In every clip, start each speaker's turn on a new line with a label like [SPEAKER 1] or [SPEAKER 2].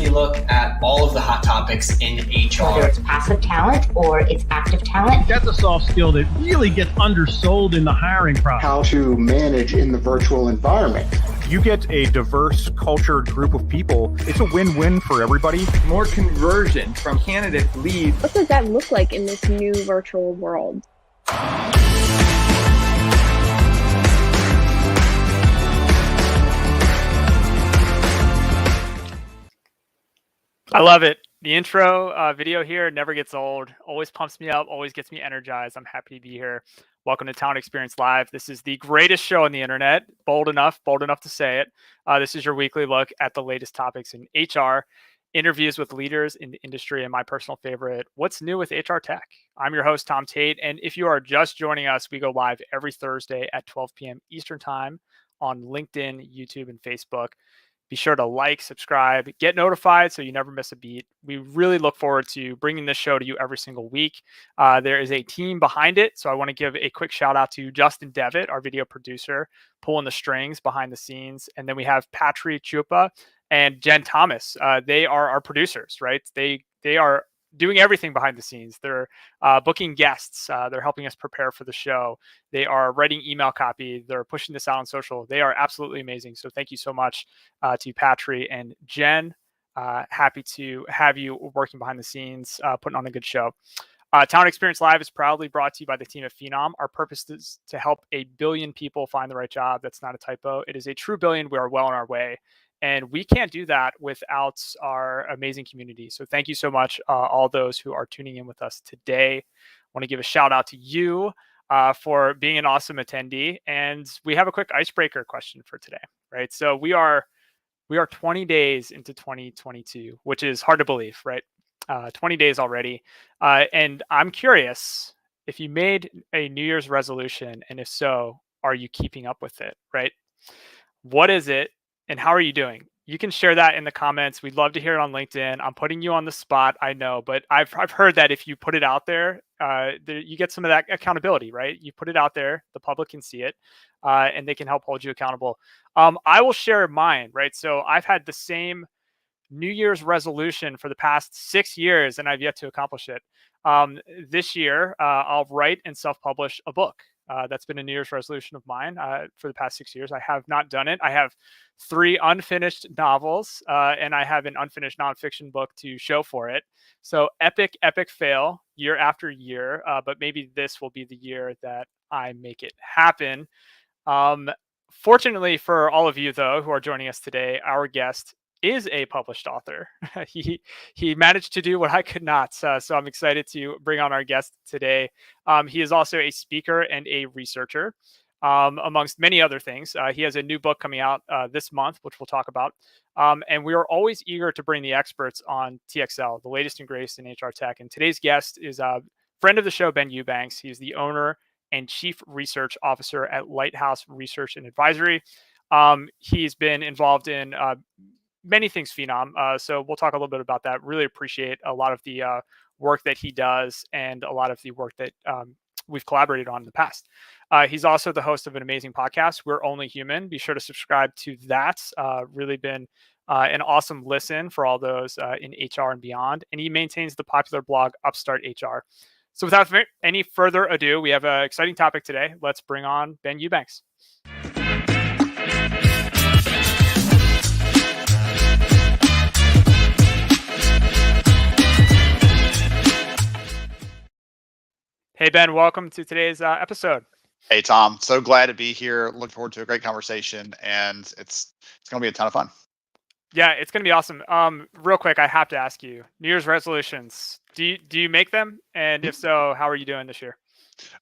[SPEAKER 1] weekly look at all of the hot topics in HR.
[SPEAKER 2] Whether it's passive talent or it's active talent.
[SPEAKER 3] That's a soft skill that really gets undersold in the hiring process.
[SPEAKER 4] How to manage in the virtual environment.
[SPEAKER 5] You get a diverse, cultured group of people. It's a win-win for everybody.
[SPEAKER 6] More conversion from candidate to lead.
[SPEAKER 7] What does that look like in this new virtual world?
[SPEAKER 8] I love it. The intro video here never gets old, always pumps me up, always gets me energized. I'm happy to be here. Welcome to Talent Experience Live. This is the greatest show on the internet. Bold enough to say it. This is your weekly look at the latest topics in HR, interviews with leaders in the industry, and my personal favorite, what's new with HR tech. I'm your host, Tom Tate. And if you are just joining us, we go live every Thursday at 12 p.m. Eastern Time on LinkedIn, YouTube, and Facebook. Be sure to like, subscribe, get notified so you never miss a beat. We really look forward to bringing this show to you every single week. There is a team behind it, so I want to give a quick shout out to Justin Devitt, our video producer, pulling the strings behind the scenes. And then we have Patri Chupa and Jen Thomas. They are our producers, right? They are doing everything behind the scenes. They're booking guests. They're helping us prepare for the show. They are writing email copy. They're pushing this out on social. They are absolutely amazing. So thank you so much to Patri and Jen. Happy to have you working behind the scenes, putting on a good show. Talent Experience Live is proudly brought to you by the team at Phenom. Our purpose is to help 1 billion people find the right job. That's not a typo. It is a true billion. We are well on our way. And we can't do that without our amazing community. So thank you so much, all those who are tuning in with us today. I want to give a shout out to you for being an awesome attendee. And we have a quick icebreaker question for today, right? So we are 20 days into 2022, which is hard to believe, right? 20 days already. And I'm curious if you made a New Year's resolution, and if so, are you keeping up with it, right? What is it? And how are you doing? You can share that in the comments. We'd love to hear it on LinkedIn. I'm putting you on the spot, I know, but I've heard that if you put it out there, you get some of that accountability, right? You put it out there, the public can see it, and they can help hold you accountable. I will share mine, right? So I've had the same New Year's resolution for the past 6 years, and I've yet to accomplish it. This year, I'll write and self-publish a book. That's been a New Year's resolution of mine for the past 6 years. I have not done it. I have 3 unfinished novels, and I have an unfinished nonfiction book to show for it. So epic fail year after year, but maybe this will be the year that I make it happen. Fortunately for all of you, though, who are joining us today, our guest is a published author. He managed to do what I could not. So I'm excited to bring on our guest today. He is also a speaker and a researcher, amongst many other things. He has a new book coming out this month, which we'll talk about. And we are always eager to bring the experts on TXL, the latest and greatest in HR tech. And today's guest is a friend of the show, Ben Eubanks. He's the owner and chief research officer at Lighthouse Research and Advisory. He's been involved in many things Phenom. So we'll talk a little bit about that. Really appreciate a lot of the work that he does and a lot of the work that we've collaborated on in the past. He's also the host of an amazing podcast, We're Only Human. Be sure to subscribe to that. Really been an awesome listen for all those in HR and beyond. And he maintains the popular blog Upstart HR. So without any further ado, we have an exciting topic today. Let's bring on Ben Eubanks. Hey, Ben, welcome to today's episode.
[SPEAKER 9] Hey, Tom. So glad to be here. Look forward to a great conversation, and it's going to be a ton of fun.
[SPEAKER 8] Yeah, it's going to be awesome. Real quick, I have to ask you, New Year's resolutions, do you make them? And if so, how are you doing this year?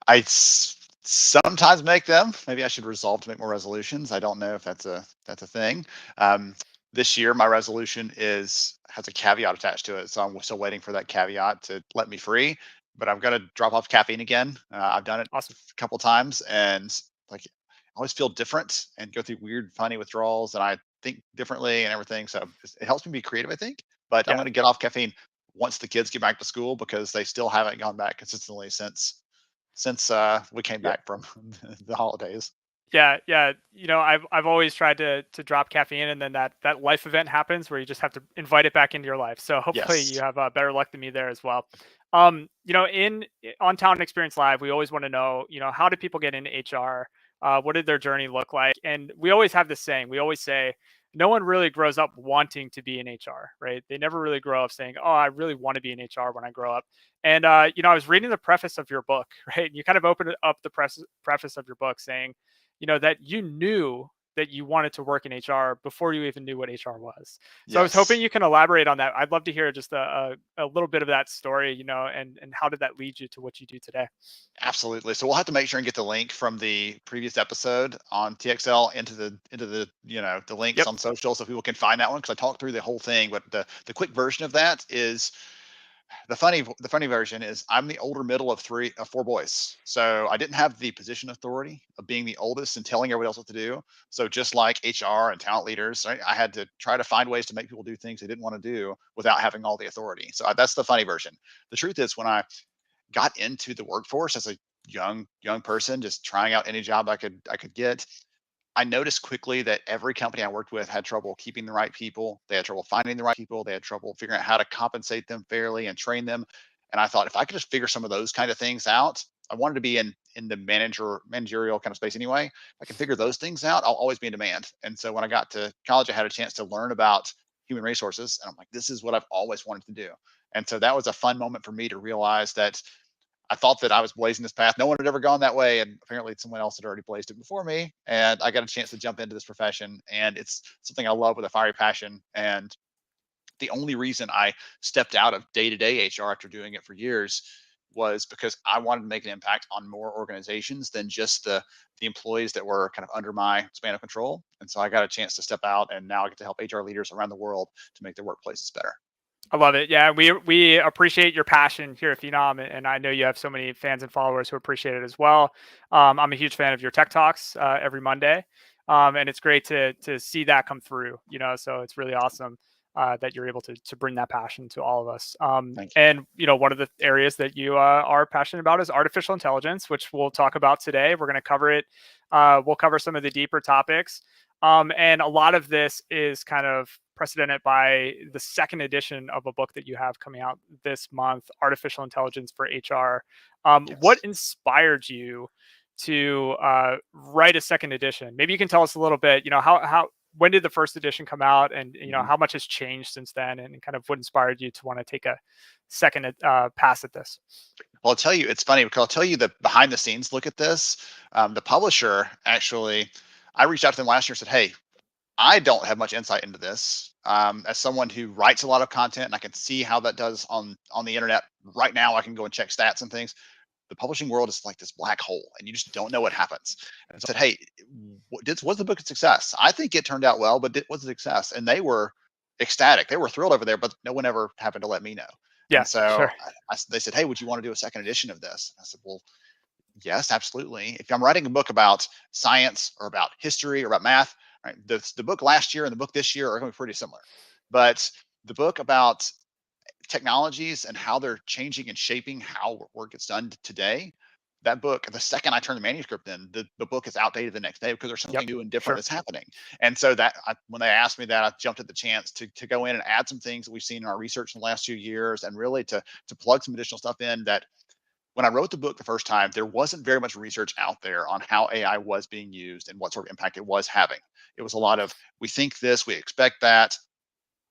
[SPEAKER 9] I sometimes make them. Maybe I should resolve to make more resolutions. I don't know if that's a thing. This year, my resolution has a caveat attached to it, so I'm still waiting for that caveat to let me free. But I'm going to drop off caffeine again. I've done it
[SPEAKER 8] Awesome.
[SPEAKER 9] a couple times, and I always feel different and go through weird, funny withdrawals, and I think differently and everything. So it helps me be creative, I think. But yeah. I'm going to get off caffeine once the kids get back to school, because they still haven't gone back consistently since we came back from the holidays.
[SPEAKER 8] Yeah, yeah. I've always tried to drop caffeine, and then that life event happens where you just have to invite it back into your life. So hopefully you
[SPEAKER 9] Yes.
[SPEAKER 8] have better luck than me there as well. In on Talent Experience Live, we always want to know, how do people get into HR? What did their journey look like? And we always have this saying. We always say, no one really grows up wanting to be in HR, right? They never really grow up saying, "Oh, I really want to be in HR when I grow up." And I was reading the preface of your book, right? And you kind of opened up the preface of your book saying, that you knew that you wanted to work in HR before you even knew what HR was. So I was hoping
[SPEAKER 9] Yes.
[SPEAKER 8] you can elaborate on that. I'd love to hear just a little bit of that story, and how did that lead you to what you do today?
[SPEAKER 9] Absolutely. So we'll have to make sure and get the link from the previous episode on TXL into the the links
[SPEAKER 8] Yep.
[SPEAKER 9] on social so people can find that one, because I talked through the whole thing. But the quick version of that is the funny version is I'm the older middle of four boys. So I didn't have the position authority of being the oldest and telling everybody else what to do. So just like HR and talent leaders, right, I had to try to find ways to make people do things they didn't want to do without having all the authority. So that's the funny version. The truth is, when I got into the workforce as a young person, just trying out any job I could get, I noticed quickly that every company I worked with had trouble keeping the right people. They had trouble finding the right people. They had trouble figuring out how to compensate them fairly and train them. And I thought, if I could just figure some of those kind of things out, I wanted to be in the managerial kind of space anyway. If I can figure those things out, I'll always be in demand. And so when I got to college, I had a chance to learn about human resources, and I'm like, this is what I've always wanted to do. And so that was a fun moment for me to realize that I thought that I was blazing this path. No one had ever gone that way, and apparently someone else had already blazed it before me. And I got a chance to jump into this profession, and it's something I love with a fiery passion. And the only reason I stepped out of day-to-day HR after doing it for years was because I wanted to make an impact on more organizations than just the employees that were kind of under my span of control. And so I got a chance to step out, and now I get to help HR leaders around the world to make their workplaces better.
[SPEAKER 8] I love it. Yeah, we appreciate your passion here at Phenom, and I know you have so many fans and followers who appreciate it as well. I'm a huge fan of your tech talks every Monday, and it's great to see that come through. So it's really awesome that you're able to bring that passion to all of us.
[SPEAKER 9] Thank you.
[SPEAKER 8] And one of the areas that you are passionate about is artificial intelligence, which we'll talk about today. We're going to cover it. We'll cover some of the deeper topics. And a lot of this is kind of precedented by the second edition of a book that you have coming out this month, Artificial Intelligence for HR. What
[SPEAKER 9] Yes.
[SPEAKER 8] inspired you to write a second edition? Maybe you can tell us a little bit, how when did the first edition come out, and how much has changed since then, and kind of what inspired you to want to take a second pass at this?
[SPEAKER 9] Well, I'll tell you, it's funny because I'll tell you the behind the scenes look at this. The publisher actually, I reached out to them last year and said, hey, I don't have much insight into this. As someone who writes a lot of content, and I can see how that does on the internet right now, I can go and check stats and things. The publishing world is like this black hole, and you just don't know what happens. And so I said, hey, was the book a success? I think it turned out well, but was it a success? And they were ecstatic. They were thrilled over there, but no one ever happened to let me know.
[SPEAKER 8] Yeah,
[SPEAKER 9] And so
[SPEAKER 8] sure.
[SPEAKER 9] they said, hey, would you want to do a second edition of this? And I said, well, yes, absolutely. If I'm writing a book about science or about history or about math, right, the book last year and the book this year are going to be pretty similar. But the book about technologies and how they're changing and shaping how work gets done today, that book, the second I turn the manuscript in, the book is outdated the next day because there's something
[SPEAKER 8] Yep.
[SPEAKER 9] new and different
[SPEAKER 8] Sure.
[SPEAKER 9] that's happening. And so when they asked me that, I jumped at the chance to go in and add some things that we've seen in our research in the last few years, and really to plug some additional stuff in that when I wrote the book the first time, there wasn't very much research out there on how AI was being used and what sort of impact it was having. It was a lot of, we think this, we expect that,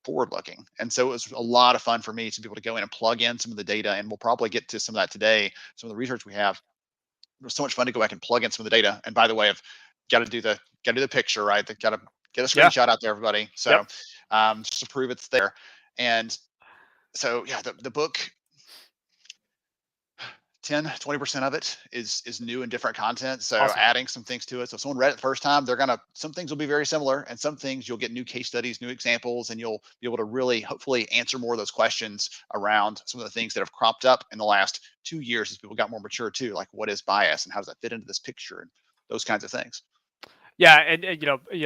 [SPEAKER 9] forward looking. And so it was a lot of fun for me to be able to go in and plug in some of the data. And we'll probably get to some of that today, some of the research we have. It was so much fun to go back and plug in some of the data. And by the way, I've got to do the picture, right? They've got to get a
[SPEAKER 8] Yeah.
[SPEAKER 9] screenshot out there, everybody. So
[SPEAKER 8] Yep.
[SPEAKER 9] just to prove it's there. And so, yeah, the book, 10-20% of it is new and different content. So
[SPEAKER 8] Awesome.
[SPEAKER 9] adding some things to it. So if someone read it the first time, some things will be very similar, and some things you'll get new case studies, new examples, and you'll be able to really hopefully answer more of those questions around some of the things that have cropped up in the last 2 years as people got more mature too, like what is bias and how does that fit into this picture and those kinds of things.
[SPEAKER 8] Yeah, and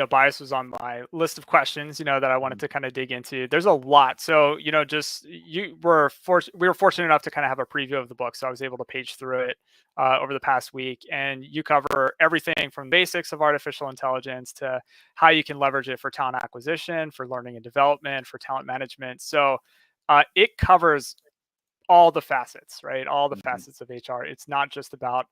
[SPEAKER 8] bias was on my list of questions, that I wanted to kind of dig into. There's a lot, so just we were fortunate enough to kind of have a preview of the book, so I was able to page through it over the past week, and you cover everything from basics of artificial intelligence to how you can leverage it for talent acquisition, for learning and development, for talent management. So it covers all the facets, right? All the facets of HR. It's not just about,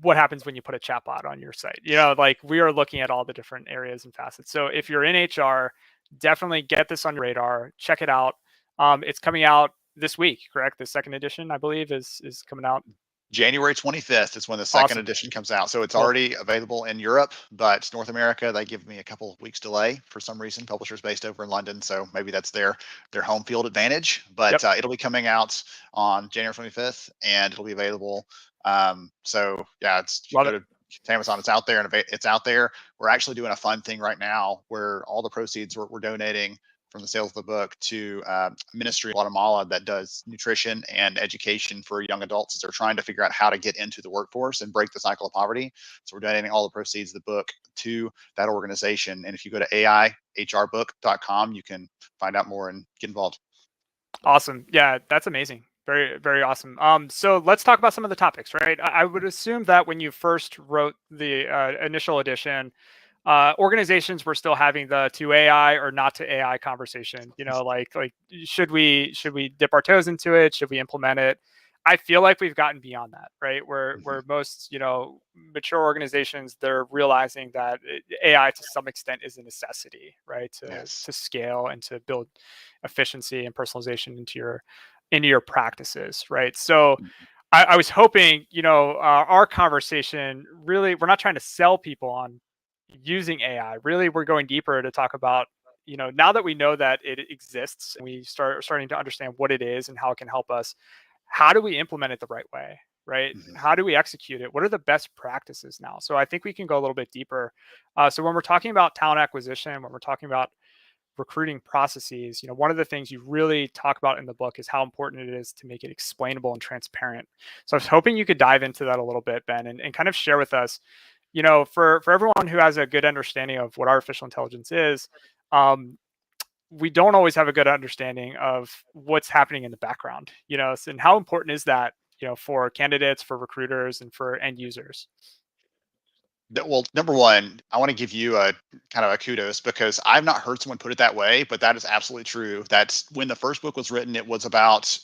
[SPEAKER 8] what happens when you put a chatbot on your site. Like we are looking at all the different areas and facets. So if you're in HR, definitely get this on your radar. Check it out. It's coming out this week, correct? The second edition, I believe, is coming out.
[SPEAKER 9] January 25th is when the second
[SPEAKER 8] Awesome.
[SPEAKER 9] edition comes out. So it's
[SPEAKER 8] Cool.
[SPEAKER 9] already available in Europe, but North America, they give me a couple of weeks delay for some reason. Publishers based over in London. So maybe that's their home field advantage, but it'll be coming out on January 25th and it'll be available. So yeah, it's
[SPEAKER 8] Love
[SPEAKER 9] go to Amazon. It's out there and it's out there. We're actually doing a fun thing right now where all the proceeds we're donating from the sales of the book to ministry in Guatemala that does nutrition and education for young adults as they're trying to figure out how to get into the workforce and break the cycle of poverty. So we're donating all the proceeds of the book to that organization. And if you go to AIHRbook.com, you can find out more and get involved.
[SPEAKER 8] Awesome. Yeah, that's amazing. Very, very awesome. So let's talk about some of the topics, right? I would assume that when you first wrote the initial edition, organizations were still having the to AI or not to AI conversation. Like should we dip our toes into it? Should we implement it? I feel like we've gotten beyond that, right? Where most mature organizations, they're realizing that AI to some extent is a necessity, right? To scale and to build efficiency and personalization into your practices, right? So I was hoping, our conversation really, we're not trying to sell people on using AI. Really, we're going deeper to talk about, now that we know that it exists and we starting to understand what it is and how it can help us, how do we implement it the right way, right? How do we execute it? What are the best practices now? So I think we can go a little bit deeper. So when we're talking about talent acquisition, when we're talking about recruiting processes, one of the things you really talk about in the book is how important it is to make it explainable and transparent. So I was hoping you could dive into that a little bit, Ben, and kind of share with us, for everyone who has a good understanding of what artificial intelligence is, we don't always have a good understanding of what's happening in the background, and how important is that, for candidates, for recruiters, and for end users?
[SPEAKER 9] Well, number one, I want to give you a kind of a kudos because I've not heard someone put it that way, but that is absolutely true. That's when the first book was written, it was about,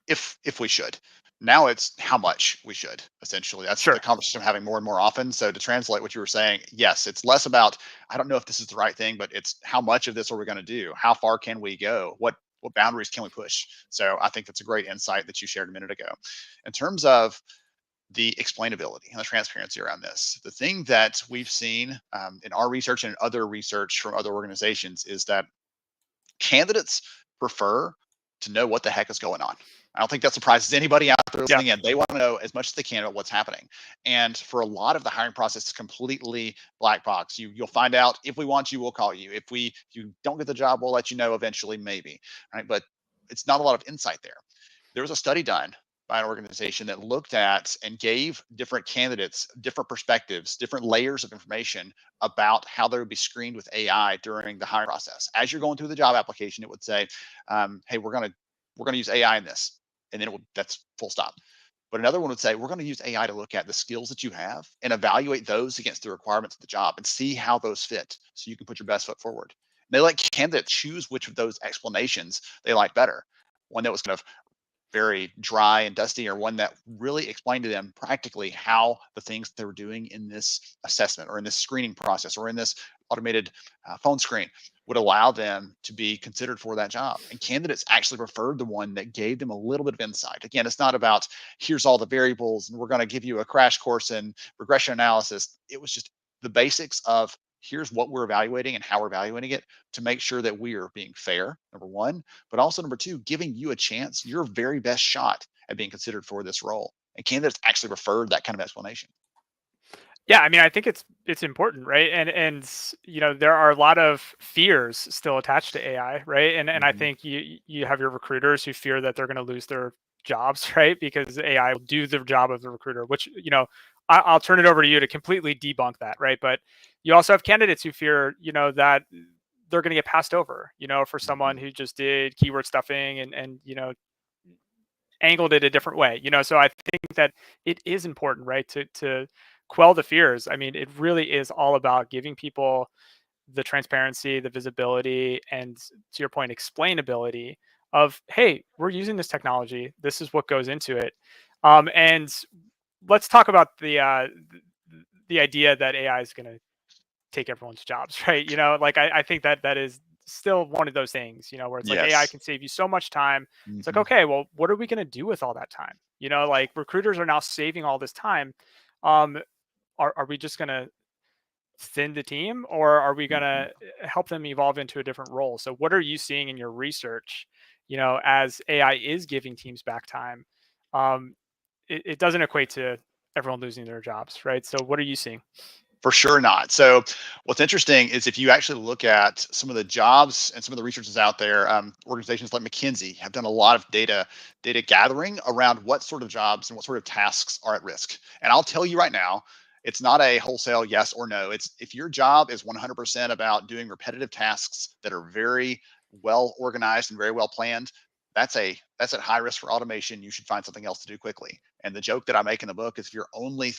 [SPEAKER 9] if we should. Now it's how much we should, essentially. That's the conversation I'm having more and more often. So to translate what you were saying, yes, it's less about, I don't know if this is the right thing, but it's how much of this are we going to do? How far can we go? What boundaries can we push? So I think that's a great insight that you shared a minute ago. In terms of the explainability and the transparency around this, the thing that we've seen in our research and other research from other organizations is that candidates prefer to know what the heck is going on. I don't think that surprises anybody out there listening in. They want to know as much as they can about what's happening. And for a lot of the hiring process, it's completely black box. You'll find out if we want you, we'll call you. If you don't get the job, we'll let you know eventually, maybe. Right? But it's not a lot of insight there. There was a study done by an organization that looked at and gave different candidates different perspectives, different layers of information about how they would be screened with AI during the hiring process. As you're going through the job application, it would say, "Hey, we're gonna use AI in this," and then that's full stop. But another one would say, "We're going to use AI to look at the skills that you have and evaluate those against the requirements of the job and see how those fit, so you can put your best foot forward." And they let candidates choose which of those explanations they like better. One that was kind of very dry and dusty, or one that really explained to them practically how the things they were doing in this assessment or in this screening process or in this automated phone screen would allow them to be considered for that job. And candidates actually preferred the one that gave them a little bit of insight. Again, it's not about here's all the variables and we're going to give you a crash course in regression analysis. It was just the basics of here's what we're evaluating and how we're evaluating it to make sure that we are being fair, number one, but also number two, giving you a chance, your very best shot at being considered for this role. And candidates actually preferred that kind of explanation.
[SPEAKER 8] Yeah, I mean, I think it's important, right? And there are a lot of fears still attached to AI, right? And I think you have your recruiters who fear that they're going to lose their jobs, right? Because AI will do the job of the recruiter, which I'll turn it over to you to completely debunk that, right? But you also have candidates who fear, that they're going to get passed over, for someone who just did keyword stuffing and angled it a different way, So I think that it is important, right, to quell the fears. I mean, it really is all about giving people the transparency, the visibility, and to your point, explainability of, hey, we're using this technology. This is what goes into it. And let's talk about the idea that AI is going to take everyone's jobs, right? Like I think that is still one of those things, where it's like AI
[SPEAKER 9] Yes.
[SPEAKER 8] can save you so much time. It's like,
[SPEAKER 9] Mhm.
[SPEAKER 8] okay, well, what are we going to do with all that time? Like recruiters are now saving all this time. Um, are we just going to thin the team, or are we going
[SPEAKER 9] Mhm.
[SPEAKER 8] to help them evolve into a different role? So what are you seeing in your research, as AI is giving teams back time? Um, it doesn't equate to everyone losing their jobs, right? So what are you seeing?
[SPEAKER 9] For sure not. So what's interesting is if you actually look at some of the jobs and some of the research that's out there, organizations like McKinsey have done a lot of data gathering around what sort of jobs and what sort of tasks are at risk. And I'll tell you right now, it's not a wholesale yes or no. It's if your job is 100% about doing repetitive tasks that are very well organized and very well planned, that's at high risk for automation. You should find something else to do quickly. And the joke that I make in the book is if your only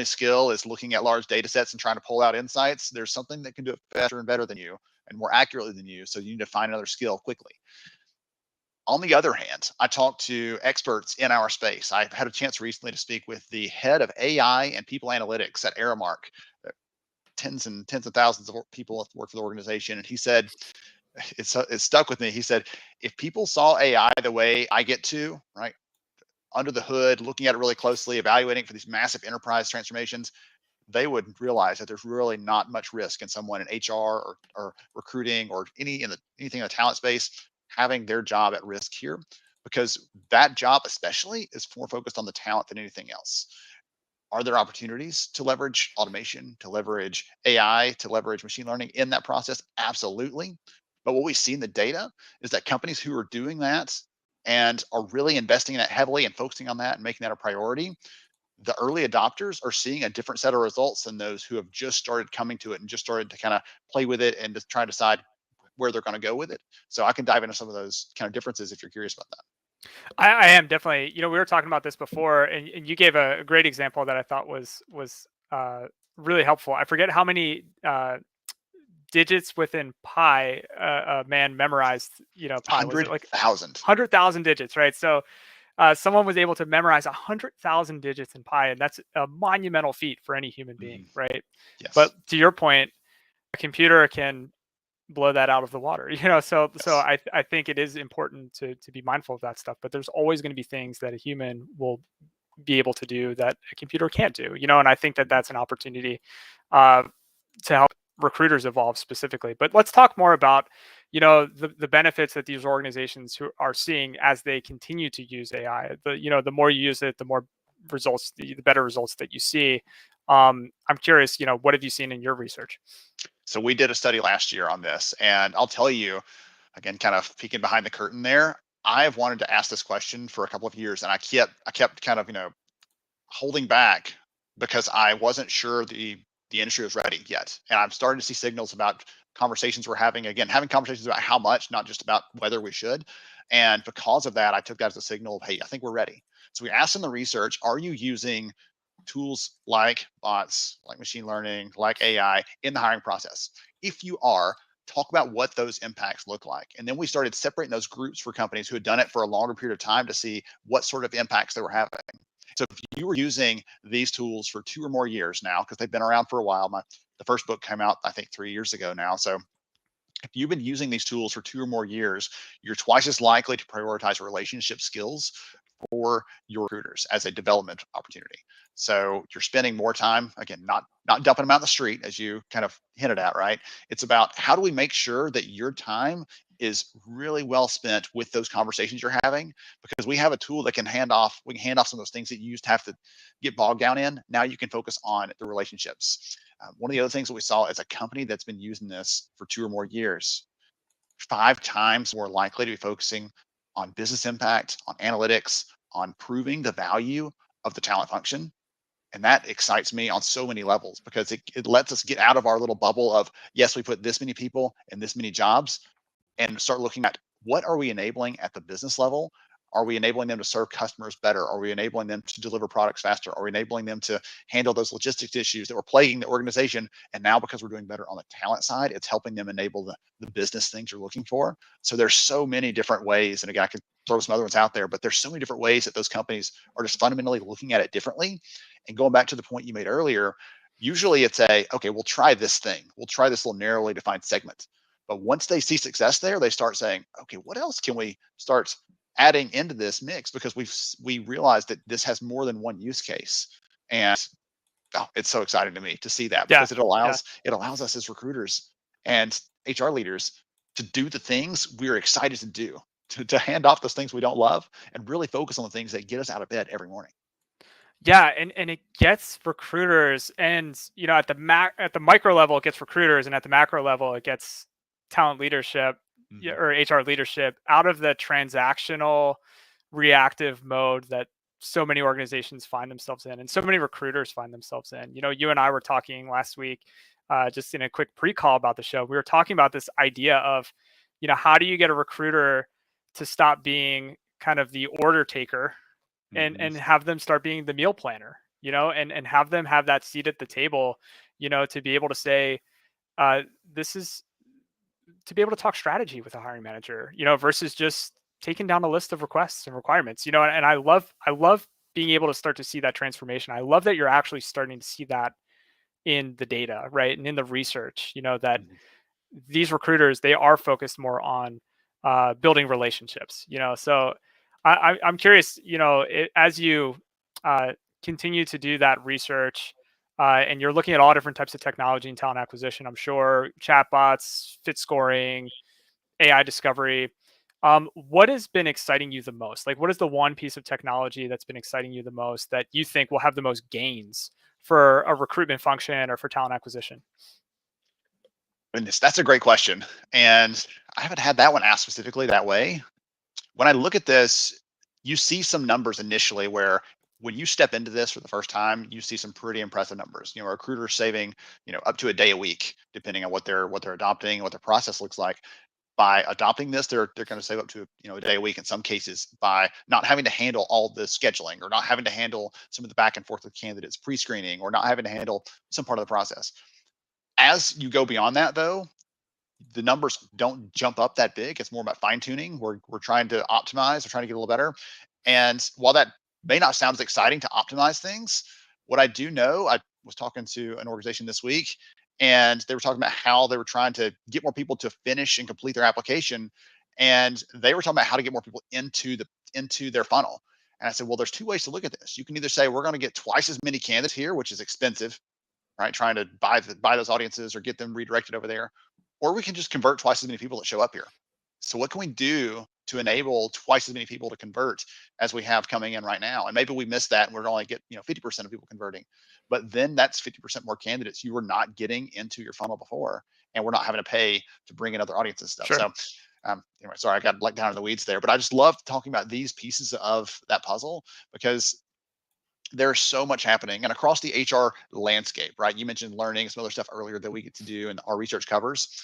[SPEAKER 9] skill is looking at large data sets and trying to pull out insights, there's something that can do it faster and better than you and more accurately than you. So you need to find another skill quickly. On the other hand, I talked to experts in our space. I had a chance recently to speak with the head of AI and people analytics at Aramark. Tens and tens of thousands of people work for the organization. And he said, it stuck with me. He said, if people saw AI the way I get to, right, under the hood, looking at it really closely, evaluating for these massive enterprise transformations, they would realize that there's really not much risk in someone in HR or recruiting or anything in the talent space having their job at risk here, because that job especially is more focused on the talent than anything else. Are there opportunities to leverage automation, to leverage AI, to leverage machine learning in that process? Absolutely. But what we see in the data is that companies who are doing that and are really investing in it heavily and focusing on that and making that a priority, the early adopters are seeing a different set of results than those who have just started coming to it and just started to kind of play with it and just try to decide where they're going to go with it. So I can dive into some of those kind of differences if you're curious about that.
[SPEAKER 8] I am definitely, we were talking about this before, and you gave a great example that I thought was really helpful. I forget how many digits within pi a man memorized. Pi, was it like
[SPEAKER 9] 100,000.
[SPEAKER 8] 100,000 digits, right? So someone was able to memorize 100,000 digits in pi, and that's a monumental feat for any human being, right? But
[SPEAKER 9] Yes.
[SPEAKER 8] to your point, a computer can blow that out of the water, so
[SPEAKER 9] Yes.
[SPEAKER 8] I think it is important to be mindful of that stuff, but there's always going to be things that a human will be able to do that a computer can't do, and I think that that's an opportunity uh, to help recruiters evolve specifically. But let's talk more about the benefits that these organizations who are seeing as they continue to use AI. The more you use it, the more results, the better results that you see. I'm curious, what have you seen in your research?
[SPEAKER 9] So we did a study last year on this, and I'll tell you, again, kind of peeking behind the curtain there. I've wanted to ask this question for a couple of years, and I kept kind of holding back because I wasn't sure the industry was ready yet. And I'm starting to see signals about conversations we're having, again, having conversations about how much, not just about whether we should. And because of that, I took that as a signal of, hey, I think we're ready. So we asked in the research, are you using tools like bots, like machine learning, like AI in the hiring process? If you are, talk about what those impacts look like. And then we started separating those groups for companies who had done it for a longer period of time to see what sort of impacts they were having. So if you were using these tools for 2 or more years now, because they've been around for a while, the first book came out, I think, 3 years ago now. So if you've been using these tools for 2 or more years, you're twice as likely to prioritize relationship skills for your recruiters as a development opportunity. So you're spending more time, again, not dumping them out in the street, as you kind of hinted at, right? It's about how do we make sure that your time is really well spent with those conversations you're having, because we have a tool that we can hand off some of those things that you used to have to get bogged down in. Now you can focus on the relationships. One of the other things that we saw is a company that's been using this for 2 or more years, 5 times more likely to be focusing on business impact, on analytics, on proving the value of the talent function And that excites me on so many levels because it lets us get out of our little bubble of, yes, we put this many people in this many jobs, and start looking at what are we enabling at the business level? Are we enabling them to serve customers better? Are we enabling them to deliver products faster? Are we enabling them to handle those logistics issues that were plaguing the organization? And now because we're doing better on the talent side, it's helping them enable the business things you're looking for. So there's so many different ways. And again, I could throw some other ones out there, but there's so many different ways that those companies are just fundamentally looking at it differently. And going back to the point you made earlier, usually it's okay, we'll try this thing. We'll try this little narrowly defined segment. But once they see success there, they start saying, okay, what else can we start adding into this mix? Because we realize that this has more than one use case. And it's so exciting to me to see that, because it allows us as recruiters and HR leaders to do the things we're excited to do, to hand off those things we don't love and really focus on the things that get us out of bed every morning.
[SPEAKER 8] Yeah, and it gets recruiters, and at the micro level it gets recruiters, and at the macro level it gets talent leadership or HR leadership out of the transactional reactive mode that so many organizations find themselves in, and so many recruiters find themselves in. You and I were talking last week, just in a quick pre-call about the show. We were talking about this idea of, how do you get a recruiter to stop being kind of the order taker and have them start being the meal planner, and have them have that seat at the table, to be able to say, this is to be able to talk strategy with a hiring manager, versus just taking down a list of requests and requirements, and I love being able to start to see that transformation. I love that you're actually starting to see that in the data, right? And in the research, that these recruiters, they are focused more on building relationships, so I'm curious, as you continue to do that research, and you're looking at all different types of technology and talent acquisition, I'm sure chatbots, fit scoring, AI discovery. What has been exciting you the most? Like, what is the one piece of technology that's been exciting you the most that you think will have the most gains for a recruitment function or for talent acquisition?
[SPEAKER 9] Goodness, that's a great question. And I haven't had that one asked specifically that way. When I look at this, you see some numbers initially where when you step into this for the first time, you see some pretty impressive numbers. Recruiters saving, up to a day a week, depending on what they're adopting, what their process looks like. By adopting this, they're going to save up to a day a week in some cases by not having to handle all the scheduling, or not having to handle some of the back and forth with candidates pre-screening, or not having to handle some part of the process. As you go beyond that, though, the numbers don't jump up that big. It's more about fine tuning. We're trying to optimize. We're trying to get a little better. And while that may not sound as exciting to optimize things, what I do know, I was talking to an organization this week, and they were talking about how they were trying to get more people to finish and complete their application. And they were talking about how to get more people into their funnel. And I said, well, there's two ways to look at this. You can either say we're going to get twice as many candidates here, which is expensive, right? Trying to buy those audiences or get them redirected over there, or we can just convert twice as many people that show up here. So what can we do to enable twice as many people to convert as we have coming in right now? And maybe we missed that and we're only get 50% of people converting, but then that's 50% more candidates you were not getting into your funnel before, and we're not having to pay to bring in other audiences and stuff.
[SPEAKER 8] Sure.
[SPEAKER 9] So anyway, sorry, I got let down in the weeds there, but I just love talking about these pieces of that puzzle because there's so much happening and across the HR landscape, right? You mentioned learning, some other stuff earlier that we get to do and our research covers.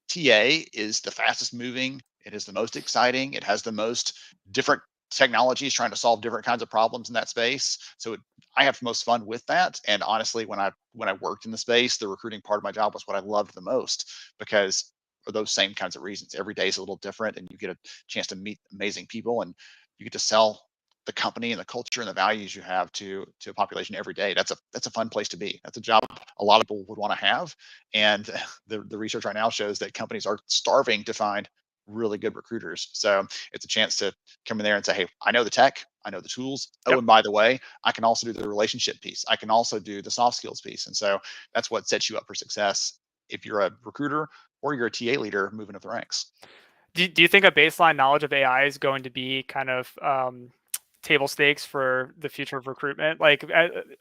[SPEAKER 9] TA is the fastest moving. It is the most exciting. It has the most different technologies trying to solve different kinds of problems in that space. So I have the most fun with that. And honestly, when I worked in the space, the recruiting part of my job was what I loved the most, because for those same kinds of reasons. Every day is a little different, and you get a chance to meet amazing people, and you get to sell the company and the culture and the values you have to a population every day. That's a fun place to be. That's a job a lot of people would want to have. And the research right now shows that companies are starving to find really good recruiters. So it's a chance to come in there and say, hey, I know the tech, I know the tools. Oh, and by the way, I can also do the relationship piece. I can also do the soft skills piece. And so that's what sets you up for success if you're a recruiter or you're a TA leader moving up the ranks.
[SPEAKER 8] Do you think a baseline knowledge of AI is going to be kind of table stakes for the future of recruitment? Like,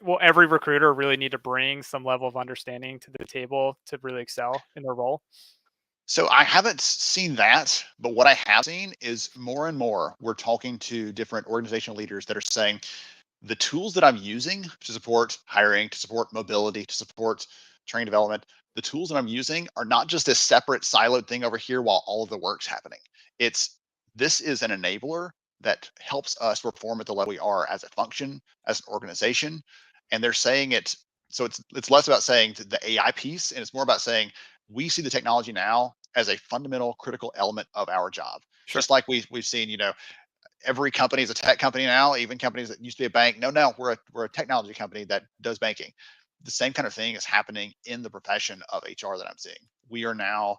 [SPEAKER 8] will every recruiter really need to bring some level of understanding to the table to really excel in their role?
[SPEAKER 9] So I haven't seen that, but what I have seen is more and more we're talking to different organizational leaders that are saying, the tools that I'm using to support hiring, to support mobility, to support training development, the tools that I'm using are not just this separate siloed thing over here while all of the work's happening. This is an enabler that helps us perform at the level we are as a function, as an organization. And they're saying it, so it's less about saying the AI piece, and it's more about saying we see the technology now as a fundamental critical element of our job.
[SPEAKER 8] Sure.
[SPEAKER 9] Just like we've seen, every company is a tech company now, even companies that used to be a bank. No, we're a technology company that does banking. The same kind of thing is happening in the profession of HR that I'm seeing. We are now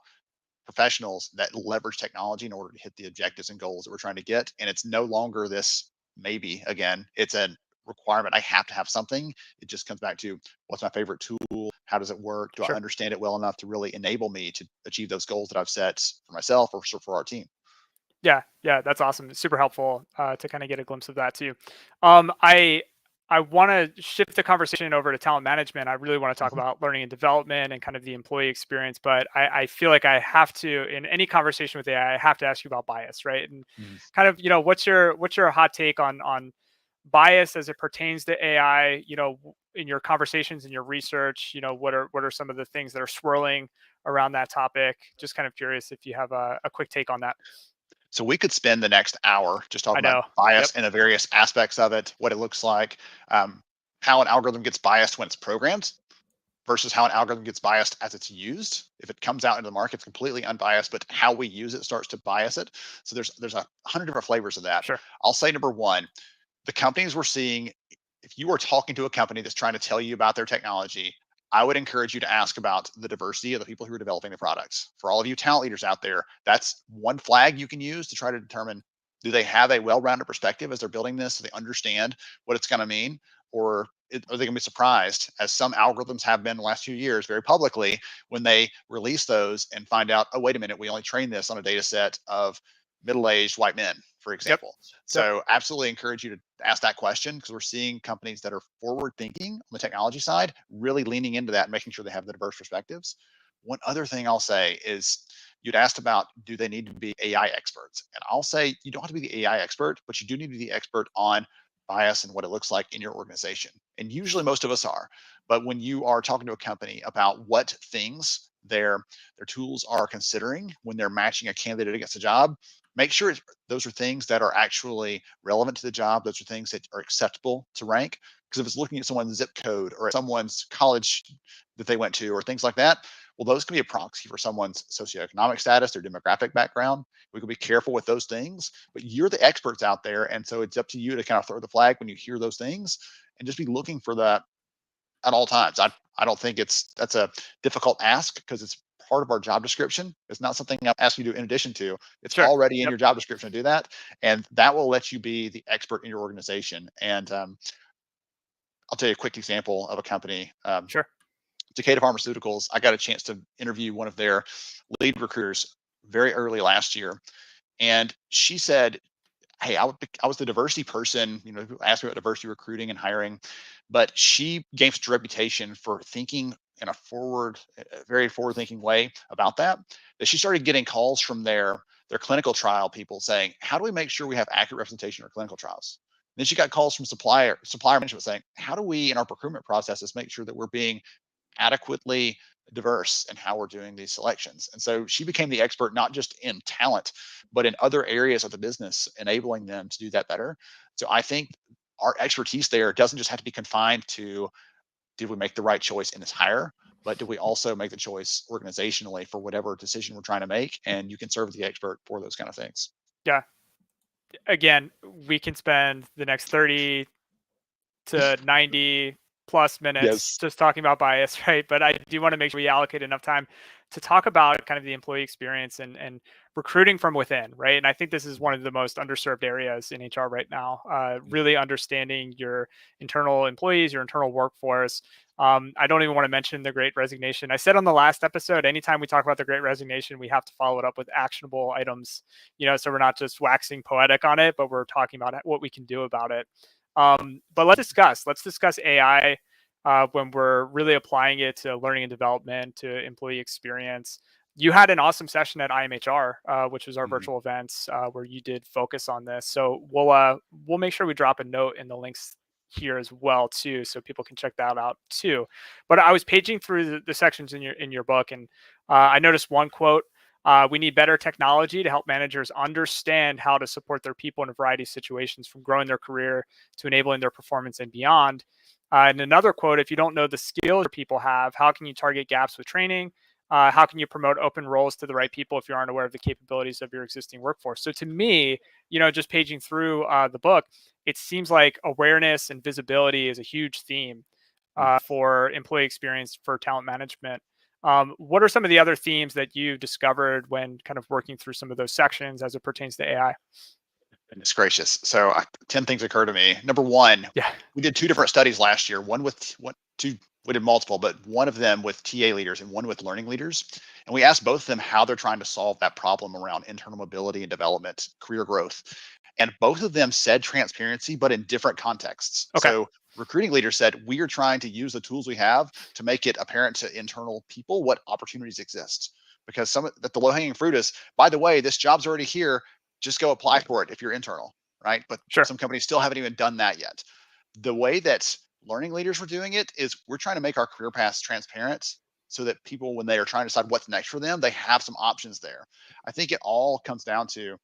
[SPEAKER 9] professionals that leverage technology in order to hit the objectives and goals that we're trying to get. And it's no longer this maybe again, it's a requirement. I have to have something. It just comes back to what's my favorite tool? How does it work? Do I understand it well enough to really enable me to achieve those goals that I've set for myself or for our team?
[SPEAKER 8] Yeah, that's awesome. It's super helpful to kind of get a glimpse of that too. I want to shift the conversation over to talent management. I really want to talk about learning and development and kind of the employee experience, but I feel like I have to, in any conversation with AI, I have to ask you about bias, right? And kind of, what's your hot take on bias as it pertains to AI? In your conversations and your research, what are some of the things that are swirling around that topic? Just kind of curious if you have a quick take on that.
[SPEAKER 9] So we could spend the next hour just
[SPEAKER 8] I
[SPEAKER 9] talking
[SPEAKER 8] know.
[SPEAKER 9] about bias and the various aspects of it, what it looks like, how an algorithm gets biased when it's programmed versus how an algorithm gets biased as it's used. If it comes out into the market, it's completely unbiased, but how we use it starts to bias it. So there's 100 different flavors of that.
[SPEAKER 8] Sure.
[SPEAKER 9] I'll say number one, the companies we're seeing, if you are talking to a company that's trying to tell you about their technology, I would encourage you to ask about the diversity of the people who are developing the products. For all of you talent leaders out there, that's one flag you can use to try to determine, do they have a well-rounded perspective as they're building this? Do they understand what it's going to mean? Or are they going to be surprised, as some algorithms have been the last few years very publicly, when they release those and find out, oh, wait a minute, we only trained this on a data set of middle-aged white men, for example. So absolutely encourage you to ask that question, because we're seeing companies that are forward thinking on the technology side really leaning into that, making sure they have the diverse perspectives. One other thing I'll say is, you'd asked about, do they need to be AI experts? And I'll say you don't have to be the AI expert, but you do need to be the expert on bias and what it looks like in your organization. And usually most of us are. But when you are talking to a company about what things their tools are considering when they're matching a candidate against a job, make sure those are things that are actually relevant to the job. Those are things that are acceptable to rank. Because if it's looking at someone's zip code or at someone's college that they went to or things like that, well, those can be a proxy for someone's socioeconomic status, their demographic background. We can be careful with those things, but you're the experts out there. And so it's up to you to kind of throw the flag when you hear those things and just be looking for that at all times. I don't think that's a difficult ask, because it's part of our job description. It's not something I'm asking you to do in addition to. It's already in your job description to do that, and that will let you be the expert in your organization. And I'll tell you a quick example of a company. Takeda Pharmaceuticals. I got a chance to interview one of their lead recruiters very early last year, and she said, hey, I was the diversity person, who asked me about diversity recruiting and hiring, but she gained such a reputation for thinking in a very forward-thinking way about that she started getting calls from their clinical trial people saying, how do we make sure we have accurate representation in our clinical trials? And then she got calls from supplier management saying, how do we in our procurement processes make sure that we're being adequately diverse in how we're doing these selections? And so she became the expert, not just in talent, but in other areas of the business, enabling them to do that better. So I think our expertise there doesn't just have to be confined to, did we make the right choice in this hire, but do we also make the choice organizationally for whatever decision we're trying to make? And you can serve as the expert for those kind of things.
[SPEAKER 8] Yeah. Again, we can spend the next 30 to 90 plus minutes just talking about bias, right? But I do want to make sure we allocate enough time to talk about kind of the employee experience and recruiting from within, right? And I think this is one of the most underserved areas in HR right now, really understanding your internal employees, your internal workforce. I don't even want to mention the Great Resignation. I said on the last episode, anytime we talk about the Great Resignation, we have to follow it up with actionable items, so we're not just waxing poetic on it, but we're talking about what we can do about it. But let's discuss AI when we're really applying it to learning and development, to employee experience. You had an awesome session at IMHR, which was our virtual events, where you did focus on this. So we'll make sure we drop a note in the links here as well too, so people can check that out too. But I was paging through the sections in your book, and I noticed one quote. We need better technology to help managers understand how to support their people in a variety of situations, from growing their career to enabling their performance and beyond. And another quote, if you don't know the skills people have, how can you target gaps with training? How can you promote open roles to the right people if you aren't aware of the capabilities of your existing workforce? So to me, just paging through the book, it seems like awareness and visibility is a huge theme for employee experience, for talent management. What are some of the other themes that you discovered when kind of working through some of those sections as it pertains to AI?
[SPEAKER 9] Goodness gracious. So 10 things occur to me. Number one,
[SPEAKER 8] Yeah.
[SPEAKER 9] we did 2 different studies last year. We did multiple, but one of them with TA leaders and one with learning leaders. And we asked both of them how they're trying to solve that problem around internal mobility and development, career growth. And both of them said transparency, but in different contexts.
[SPEAKER 8] Okay.
[SPEAKER 9] So recruiting leaders said, we are trying to use the tools we have to make it apparent to internal people what opportunities exist. Because that the low-hanging fruit is, by the way, this job's already here. Just go apply for it if you're internal, right? But
[SPEAKER 8] Sure.
[SPEAKER 9] some companies still haven't even done that yet. The way that learning leaders were doing it is, we're trying to make our career paths transparent so that people, when they are trying to decide what's next for them, they have some options there. I think it all comes down to,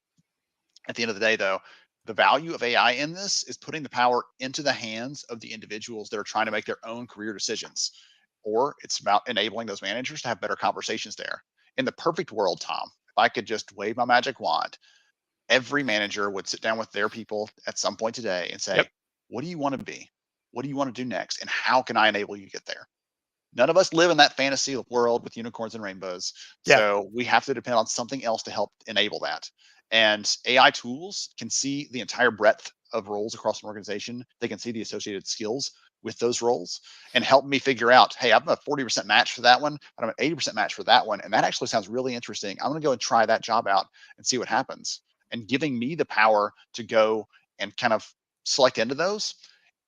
[SPEAKER 9] at the end of the day, though, the value of AI in this is putting the power into the hands of the individuals that are trying to make their own career decisions. Or it's about enabling those managers to have better conversations there. In the perfect world, Tom, if I could just wave my magic wand, every manager would sit down with their people at some point today and say,
[SPEAKER 8] Yep.
[SPEAKER 9] what do you want to be? What do you want to do next? And how can I enable you to get there? None of us live in that fantasy world with unicorns and rainbows.
[SPEAKER 8] Yeah.
[SPEAKER 9] So we have to depend on something else to help enable that. And AI tools can see the entire breadth of roles across an organization. They can see the associated skills with those roles and help me figure out, hey, I'm a 40% match for that one, but I'm an 80% match for that one. And that actually sounds really interesting. I'm going to go and try that job out and see what happens. And giving me the power to go and kind of select into those.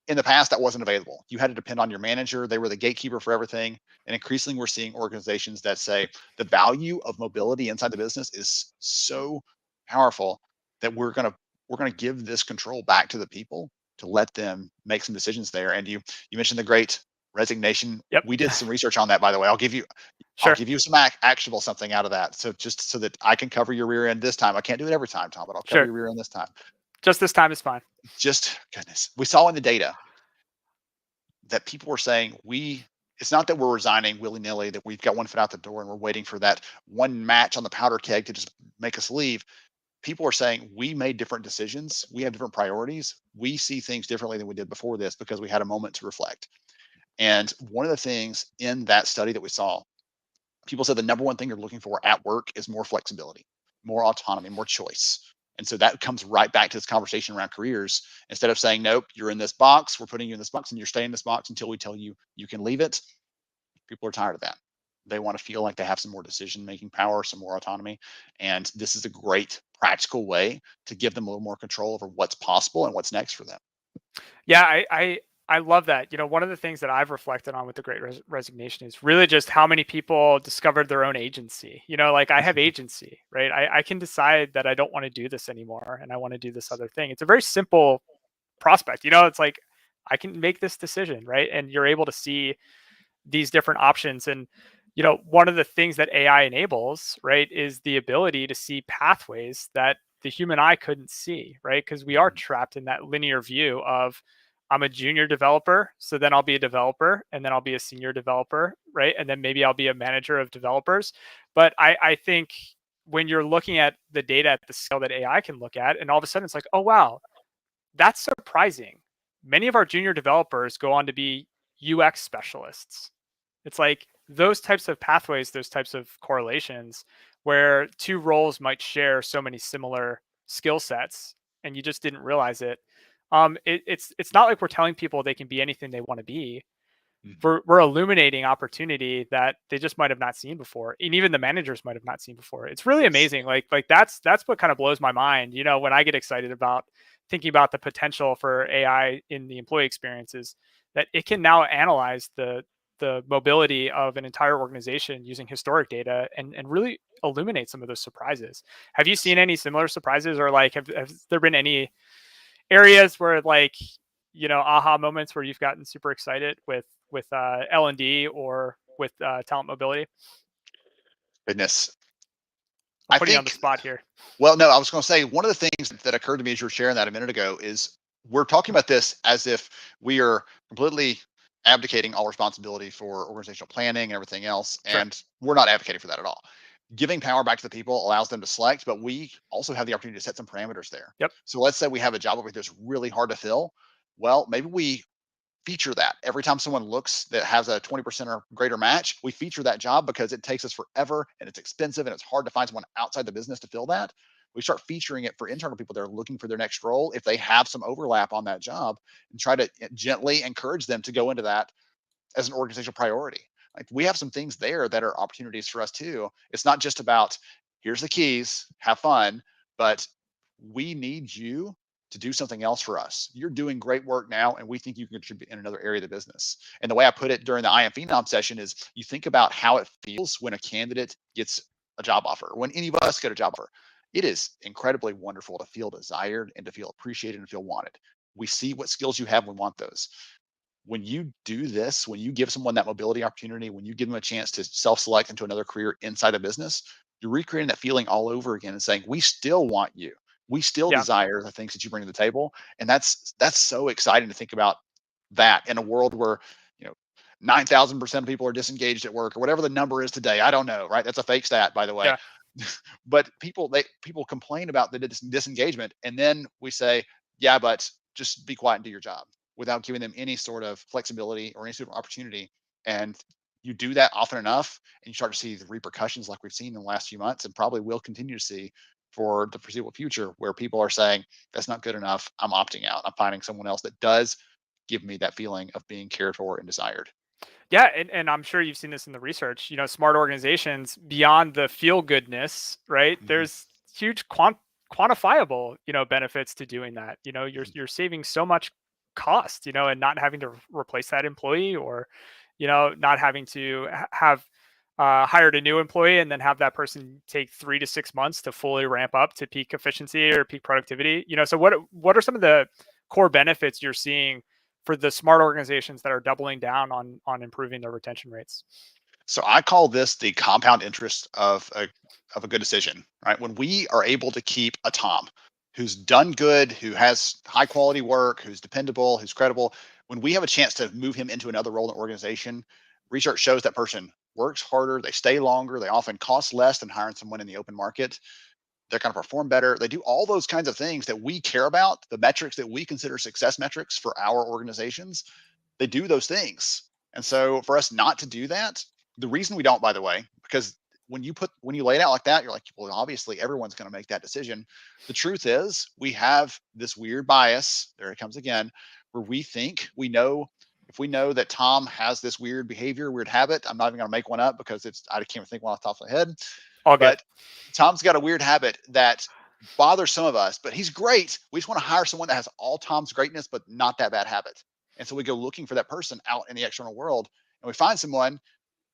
[SPEAKER 9] In the past, that wasn't available. You had to depend on your manager. They were the gatekeeper for everything. And increasingly, we're seeing organizations that say the value of mobility inside the business is so powerful that we're going to give this control back to the people to let them make some decisions there. And you mentioned the great resignation.
[SPEAKER 8] Yep.
[SPEAKER 9] We did some research on that, by the way. I'll give you some actionable something out of that. So just so that I can cover your rear end this time. I can't do it every time, Tom, but I'll cover your rear end this time.
[SPEAKER 8] Just this time is fine.
[SPEAKER 9] Goodness. We saw in the data that people were saying, it's not that we're resigning willy-nilly, that we've got one foot out the door and we're waiting for that one match on the powder keg to just make us leave. People are saying, we made different decisions. We have different priorities. We see things differently than we did before this because we had a moment to reflect. And one of the things in that study that we saw, people said the number one thing you're looking for at work is more flexibility, more autonomy, more choice. And so that comes right back to this conversation around careers. Instead of saying, nope, you're in this box, we're putting you in this box and you're staying in this box until we tell you you can leave it. People are tired of that. They want to feel like they have some more decision-making power, some more autonomy. And this is a great practical way to give them a little more control over what's possible and what's next for them.
[SPEAKER 8] Yeah, I love that. One of the things that I've reflected on with the Great Resignation is really just how many people discovered their own agency. Like I have agency, right? I can decide that I don't want to do this anymore and I want to do this other thing. It's a very simple prospect. It's like I can make this decision, right? And you're able to see these different options. And one of the things that AI enables, right, is the ability to see pathways that the human eye couldn't see, right? Because we are trapped in that linear view of, I'm a junior developer, so then I'll be a developer, and then I'll be a senior developer, right? And then maybe I'll be a manager of developers. But I think when you're looking at the data at the scale that AI can look at, and all of a sudden it's like, oh, wow, that's surprising. Many of our junior developers go on to be UX specialists. It's like those types of pathways, those types of correlations where two roles might share so many similar skill sets and you just didn't realize it. It's not like we're telling people they can be anything they want to be. We're illuminating opportunity that they just might have not seen before, and even the managers might have not seen before. It's really amazing. Like that's what kind of blows my mind. When I get excited about thinking about the potential for AI in the employee experiences, that it can now analyze the mobility of an entire organization using historic data and really illuminate some of those surprises. Have you seen any similar surprises, or like have there been any areas where aha moments where you've gotten super excited with L&D or with talent mobility?
[SPEAKER 9] Goodness.
[SPEAKER 8] I'm
[SPEAKER 9] I
[SPEAKER 8] putting you on the
[SPEAKER 9] think,
[SPEAKER 8] spot here.
[SPEAKER 9] well, no, I was going to say one of the things that occurred to me as you were sharing that a minute ago is we're talking about this as if we are completely abdicating all responsibility for organizational planning and everything else.
[SPEAKER 8] Sure.
[SPEAKER 9] And we're not advocating for that at all. Giving power back to the people allows them to select, but we also have the opportunity to set some parameters there.
[SPEAKER 8] Yep.
[SPEAKER 9] So let's say we have a job over here that's really hard to fill. Well, maybe we feature that every time someone looks that has a 20% or greater match, we feature that job because it takes us forever and it's expensive and it's hard to find someone outside the business to fill that. We start featuring it for internal people that are looking for their next role if they have some overlap on that job, and try to gently encourage them to go into that as an organizational priority. Like, we have some things there that are opportunities for us too. It's not just about here's the keys, have fun, but we need you to do something else for us. You're doing great work now, and we think you can contribute in another area of the business. And the way I put it during the I Am Phenom session is you think about how it feels when a candidate gets a job offer, when any of us get a job offer. It is incredibly wonderful to feel desired and to feel appreciated and feel wanted. We see what skills you have, we want those. When you do this, when you give someone that mobility opportunity, when you give them a chance to self-select into another career inside a business, you're recreating that feeling all over again and saying, we still want you. We still
[SPEAKER 8] Yeah.
[SPEAKER 9] desire the things that you bring to the table. And that's so exciting to think about that in a world where, 9,000% of people are disengaged at work, or whatever the number is today. I don't know, right? That's a fake stat, by the way.
[SPEAKER 8] Yeah.
[SPEAKER 9] But people complain about the disengagement, and then we say, yeah, but just be quiet and do your job, without giving them any sort of flexibility or any sort of opportunity. And you do that often enough, and you start to see the repercussions like we've seen in the last few months, and probably will continue to see for the foreseeable future, where people are saying, that's not good enough. I'm opting out. I'm finding someone else that does give me that feeling of being cared for and desired.
[SPEAKER 8] Yeah, and I'm sure you've seen this in the research. Smart organizations, beyond the feel goodness, right?
[SPEAKER 9] Mhm.
[SPEAKER 8] There's huge quantifiable, benefits to doing that. You're saving so much cost, and not having to replace that employee, or, not having to have hired a new employee and then have that person take 3 to 6 months to fully ramp up to peak efficiency or peak productivity. So what are some of the core benefits you're seeing for the smart organizations that are doubling down on improving their retention rates?
[SPEAKER 9] So I call this the compound interest of a good decision, right? When we are able to keep a Tom who's done good, who has high quality work, who's dependable, who's credible, when we have a chance to move him into another role in the organization, research shows that person works harder, they stay longer, they often cost less than hiring someone in the open market. They're going to perform better. They do all those kinds of things that we care about, the metrics that we consider success metrics for our organizations. They do those things. And so for us not to do that, the reason we don't, by the way, because when you lay it out like that, you're like, well, obviously everyone's going to make that decision. The truth is we have this weird bias, there it comes again, where we think we know, if we know that Tom has this weird behavior, weird habit, I'm not even going to make one up because I can't even think one off the top of my head.
[SPEAKER 8] All good.
[SPEAKER 9] But Tom's got a weird habit that bothers some of us, but he's great. We just want to hire someone that has all Tom's greatness, but not that bad habit. And so we go looking for that person out in the external world, and we find someone.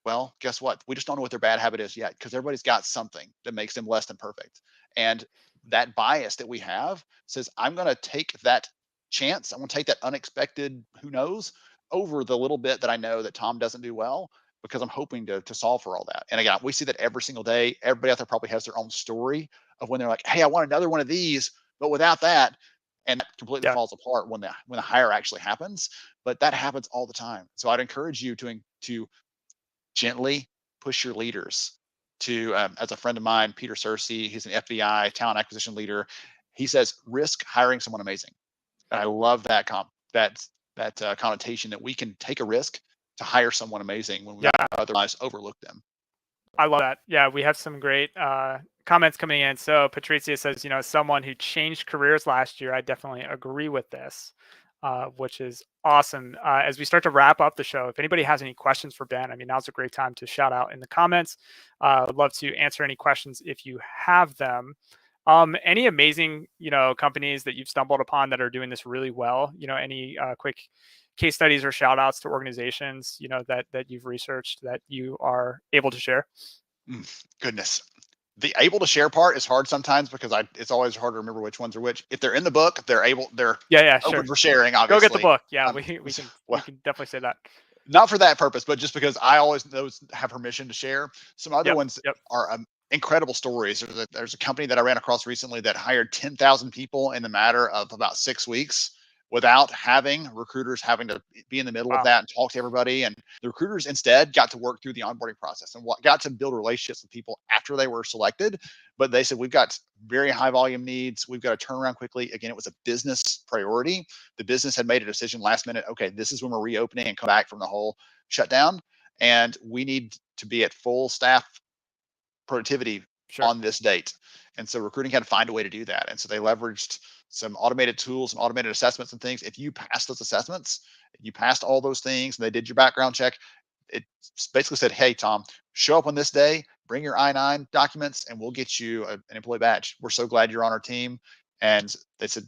[SPEAKER 9] Well, guess what? We just don't know what their bad habit is yet, because everybody's got something that makes them less than perfect. And that bias that we have says, I'm going to take that chance. I'm going to take that unexpected, who knows, over the little bit that I know that Tom doesn't do well, because I'm hoping to solve for all that. And again, we see that every single day. Everybody out there probably has their own story of when they're like, hey, I want another one of these, but without that. And that completely
[SPEAKER 8] Yeah.
[SPEAKER 9] falls apart when the hire actually happens. But that happens all the time. So I'd encourage you to gently push your leaders to, as a friend of mine, Peter Searcy, he's an FBI talent acquisition leader. He says, risk hiring someone amazing. And I love that connotation, that we can take a risk to hire someone amazing when we otherwise overlook them.
[SPEAKER 8] I love that. Yeah, we have some great comments coming in. So Patricia says, someone who changed careers last year, I definitely agree with this, which is awesome. As we start to wrap up the show, if anybody has any questions for Ben, now's a great time to shout out in the comments. I'd love to answer any questions if you have them. Any amazing, companies that you've stumbled upon that are doing this really well? Any quick case studies or shout outs to organizations, that you've researched that you are able to share?
[SPEAKER 9] Goodness. The able to share part is hard sometimes because it's always hard to remember which ones are which. If they're in the book, they're
[SPEAKER 8] Yeah,
[SPEAKER 9] open
[SPEAKER 8] sure.
[SPEAKER 9] for sharing,
[SPEAKER 8] Go
[SPEAKER 9] obviously.
[SPEAKER 8] get the book. Yeah,
[SPEAKER 9] Um,
[SPEAKER 8] we can
[SPEAKER 9] well,
[SPEAKER 8] we can definitely say that.
[SPEAKER 9] not for that purpose, but just because I always those have permission to share. Some other
[SPEAKER 8] Yep.
[SPEAKER 9] ones
[SPEAKER 8] Yep.
[SPEAKER 9] are incredible stories. There's a company that I ran across recently that hired 10,000 people in the matter of about 6 weeks without having recruiters having to be in the middle of
[SPEAKER 8] Wow.
[SPEAKER 9] that and talk to everybody. And the recruiters instead got to work through the onboarding process and got to build relationships with people after they were selected. But they said, we've got very high volume needs. We've got to turn around quickly. Again, it was a business priority. The business had made a decision last minute. Okay, this is when we're reopening and come back from the whole shutdown. And we need to be at full staff productivity
[SPEAKER 8] Sure.
[SPEAKER 9] on this date. And so recruiting had to find a way to do that. And so they leveraged some automated tools, some automated assessments and things. If you passed those assessments, you passed all those things, and they did your background check, it basically said, hey, Tom, show up on this day, bring your I-9 documents, and we'll get you an employee badge. We're so glad you're on our team. And they said,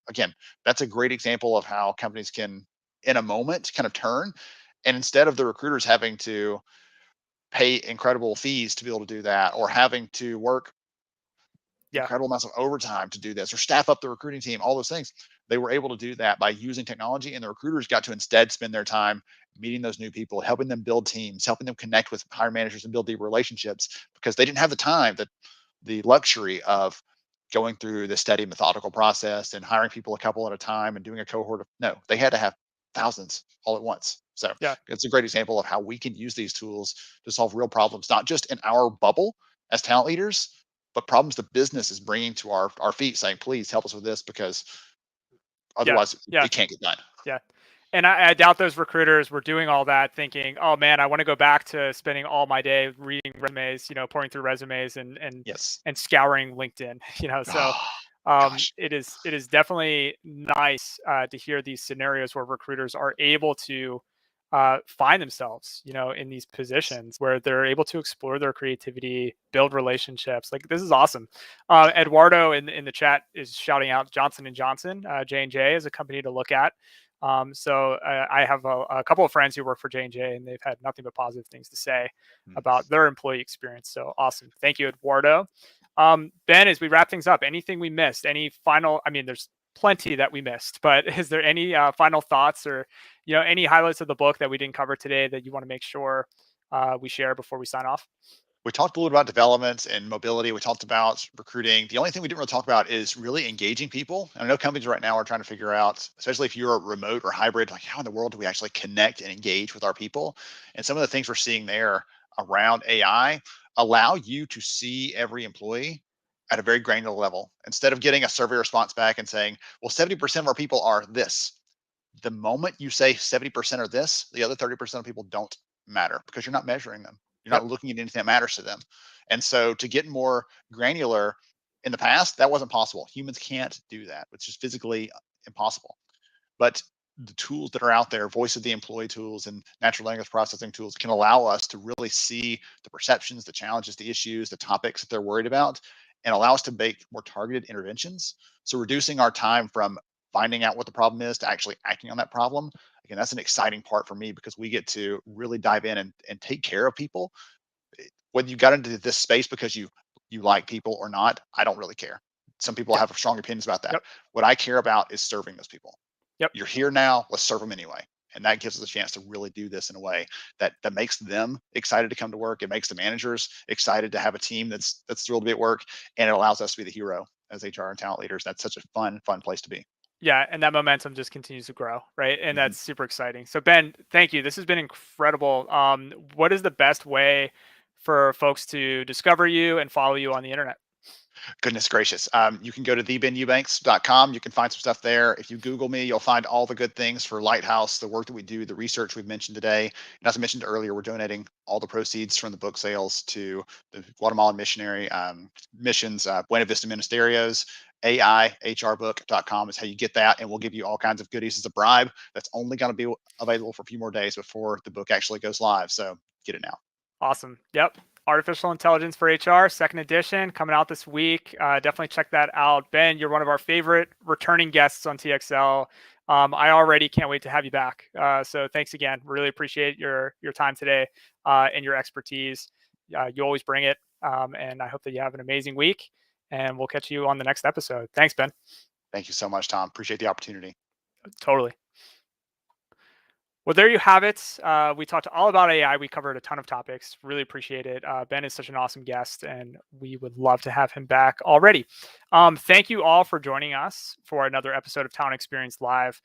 [SPEAKER 9] again, that's a great example of how companies can, in a moment, kind of turn. And instead of the recruiters having to pay incredible fees to be able to do that, or having to work incredible amounts of overtime to do this, or staff up the recruiting team, all those things, they were able to do that by using technology. And the recruiters got to instead spend their time meeting those new people, helping them build teams, helping them connect with hiring managers and build deep relationships, because they didn't have the time, the luxury of going through the steady methodical process and hiring people a couple at a time and doing a cohort of, no, they had to have thousands all at once. So
[SPEAKER 8] Yeah.
[SPEAKER 9] it's a great example of how we can use these tools to solve real problems, not just in our bubble as talent leaders, but problems the business is bringing to our feet, saying, please help us with this, because otherwise
[SPEAKER 8] Yeah.
[SPEAKER 9] it can't get done.
[SPEAKER 8] Yeah. And I doubt those recruiters were doing all that thinking, oh man, I want to go back to spending all my day reading resumes, pouring through resumes and
[SPEAKER 9] Yes.
[SPEAKER 8] scouring LinkedIn, So
[SPEAKER 9] Gosh.
[SPEAKER 8] it is definitely nice to hear these scenarios where recruiters are able to find themselves, in these positions where they're able to explore their creativity, build relationships. Like, this is awesome. Eduardo in the chat is shouting out Johnson and Johnson. J&J is a company to look at. So I have a couple of friends who work for J&J, and they've had nothing but positive things to say about their employee experience. So awesome. Thank you, Eduardo. Ben, as we wrap things up, anything we missed? Any final, there's plenty that we missed, but is there any final thoughts or, any highlights of the book that we didn't cover today that you want to make sure we share before we sign off?
[SPEAKER 9] We talked a little about development and mobility. We talked about recruiting. The only thing we didn't really talk about is really engaging people. And I know companies right now are trying to figure out, especially if you're remote or hybrid, like, how in the world do we actually connect and engage with our people? And some of the things we're seeing there around AI allow you to see every employee at a very granular level. Instead of getting a survey response back and saying, well, 70% of our people are this. The moment you say 70% are this, the other 30% of people don't matter, because you're not measuring them. You're not looking at anything that matters to them. And so to get more granular, in the past, that wasn't possible. Humans can't do that. It's just physically impossible. But the tools that are out there, voice of the employee tools and natural language processing tools, can allow us to really see the perceptions, the challenges, the issues, the topics that they're worried about, and allow us to make more targeted interventions. So reducing our time from finding out what the problem is to actually acting on that problem. Again, that's an exciting part for me, because we get to really dive in and take care of people. Whether you got into this space because you like people or not, I don't really care. Some people have strong opinions about that. What I care about is serving those people. You're here now, let's serve them anyway. And that gives us a chance to really do this in a way that makes them excited to come to work. It makes the managers excited to have a team that's thrilled to be at work. And it allows us to be the hero as HR and talent leaders. That's such a fun place to be.
[SPEAKER 8] Yeah, and that momentum just continues to grow, right? And that's super exciting. So Ben, thank you. This has been incredible. What is the best way for folks to discover you and follow you on the internet?
[SPEAKER 9] Goodness gracious. You can go to thebeneubanks.com. You can find some stuff there. If you Google me, you'll find all the good things for Lighthouse, the work that we do, the research we've mentioned today. And as I mentioned earlier, we're donating all the proceeds from the book sales to the Guatemalan missionary missions, Buena Vista Ministerios. AIHRbook.com is how you get that. And we'll give you all kinds of goodies as a bribe. That's only going to be available for a few more days before the book actually goes live. So get it now.
[SPEAKER 8] Awesome. Yep. Artificial Intelligence for HR, second edition, coming out this week. Definitely check that out. Ben, you're one of our favorite returning guests on TXL. I already can't wait to have you back. So thanks again. Really appreciate your time today and your expertise. You always bring it. And I hope that you have an amazing week, and we'll catch you on the next episode. Thanks, Ben.
[SPEAKER 9] Thank you so much, Tom. Appreciate the opportunity.
[SPEAKER 8] Totally. Well, there you have it. We talked all about AI. We covered a ton of topics. Really appreciate it. Ben is such an awesome guest, and we would love to have him back already. Thank you all for joining us for another episode of Talent Experience Live.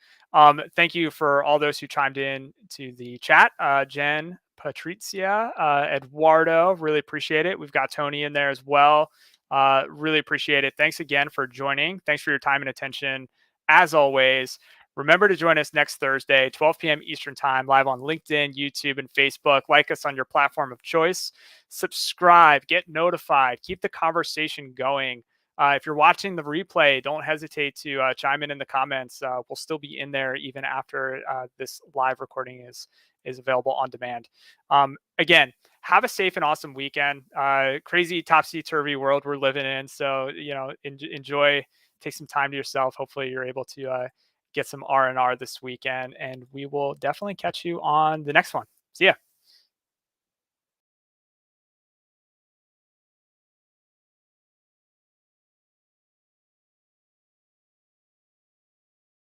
[SPEAKER 8] Thank you for all those who chimed in to the chat. Jen, Patrizia, Eduardo, really appreciate it. We've got Tony in there as well. Really appreciate it. Thanks again for joining. Thanks for your time and attention. As always, remember to join us next Thursday, 12 p.m. Eastern Time, live on LinkedIn, YouTube, and Facebook. Like us on your platform of choice. Subscribe, get notified, keep the conversation going. If you're watching the replay, don't hesitate to chime in the comments. We'll still be in there even after this live recording is available on demand. Again, have a safe and awesome weekend. Crazy topsy-turvy world we're living in. So, enjoy, take some time to yourself. Hopefully you're able to get some R&R this weekend, and we will definitely catch you on the next one. See ya.